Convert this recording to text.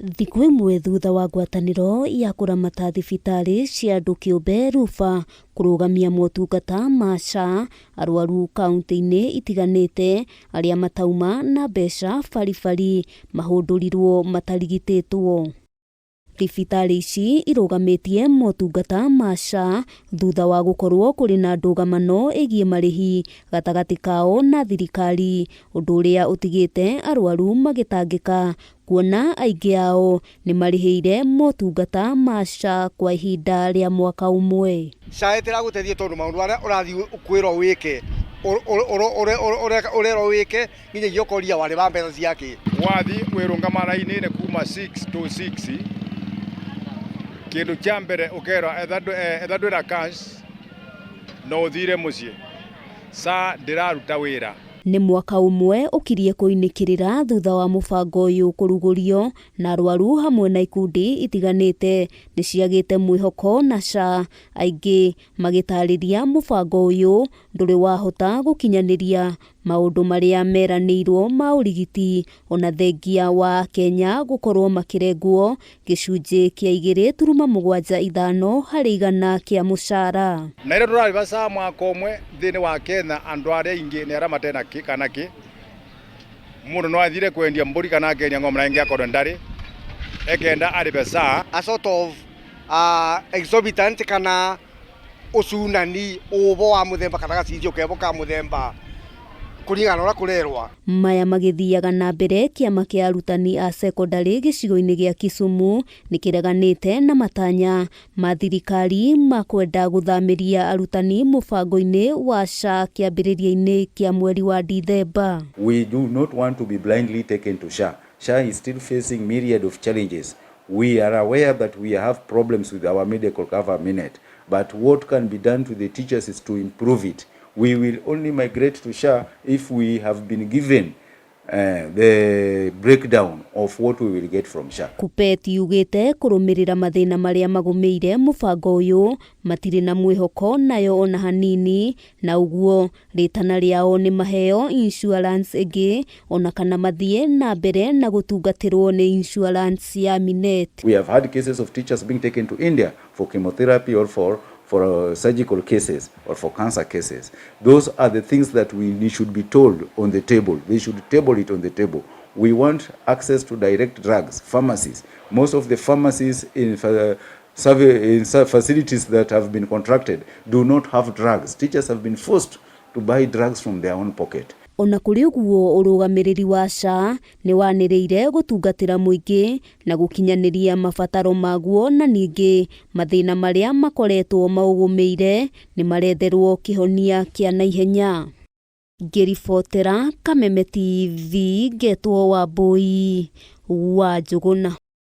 Thikũ ĩmwe thutha wa ngwatanĩro ya kũramata thibitarĩ cia andũ kĩũmbe RUFA kũrũgamia motungata ma SHA, arwaru kaunti-inĩ itiganĩte arĩa matauma na mbeca baribari mahũndũrirwo matarigitĩtwo. Thibitarĩ ici irũgamĩtie motungata ma SHA thutha wa gũkorwo kũrĩ na ndũgamano ĩgiĩ marĩhi gatagatĩ kao na thirikari, ũndũ ũrĩa ũtigĩte arwaru magĩtangĩka kuona aingĩ ao nĩ marĩhĩire motungata ma SHA kwa ihinda rĩa mwaka ũmwe. SHA ĩtiragũteithia tondũ maũndũ arĩa ũrathiĩ kwĩrwo wĩke ũrerwo wĩke nginya ũkoria warĩ wa mbeca ciake. Wathiĩ kwĩrũngama raini-inĩ kuma 6 to 6 kindu kya mbere ukera etha ndwira cash no uthire mucii SHA ndiraruta wira. Nĩ mwaka ũmwe ũkirie kũinĩkĩrĩra thutha wa mũbango ũyũ kũrugũrio na arwaru hamwe na ikundi itiganĩte nĩ ciagĩte mwĩhoko na SHA, aingĩ magĩtarĩria mũbango ũyũ ndũrĩ wahota gũkinyanĩria maũndũ marĩa meranĩirwo ma ũrigiti ona thengia wa Kenya gũkorwo makĩrengwo gĩcunjĩ kĩa 2.75 harĩ igana kĩa mũcara. Na ĩrĩa tũrarĩha SHA mwaka ũmwe thĩinĩ wa Kenya andũ arĩa aingĩ nĩ arĩa matena kana kĩ mũndũ no athire kwendia mbũri kana Kenya ng'ombe na ingĩ akorwo ndarĩ ekenda arĩhe SHA a sort of exorbitant kana ũcunani ũbo wa mũthemba kana gacinjio kebo ka mũthemba kuringana na kurerwa. Maya magĩthiaga na mbere Kiama kĩa arutani a secondary gĩcigo-inĩ gĩa Kisumu nĩ kĩreganĩte na matanya ma thirikari ma kwenda gũthamĩria arutani mũbango-inĩ wa SHA kĩambĩrĩria-inĩ kĩa mweri wa Dithemba. We do not want to be blindly taken to SHA. SHA is still facing myriad of challenges. We are aware that we have problems with our medical cover minute, but what can be done to the teachers is to improve it. We will only migrate to SHA if we have been given the breakdown of what we will get from SHA. KUPPET yugĩte kũrũmĩrĩra mathĩna marĩa magũmĩire mũbango ũyũ matirĩ na mwĩhoko nayo ona hanini, na UGUO rĩtana rĩao nĩ maheo insurance ĩngĩ ona kana mathiĩ na mbere na gũtungatĩrwo nĩ insurance ya Minet. We have had cases of teachers being taken to India for chemotherapy or for surgical cases or for cancer cases. Those are the things that we should be told on the table. They should table it on the table. We want access to direct drugs, pharmacies. Most of the pharmacies in facilities that have been contracted do not have drugs. Teachers have been forced to buy drugs from their own pocket. Ona kũrĩ ũguo ũrũgamĩrĩri wa SHA nĩ wanĩrĩire gũtungatĩra mũingĩ na gũkinyanĩria mabataro maguo, na ningĩ mathĩna marĩa makoretwo maũgũmĩire nĩ maretherwo kĩhonia kĩa naihenya. Ngĩribotera Kameme TV, Ngetwo Wambui wa Njũgũna.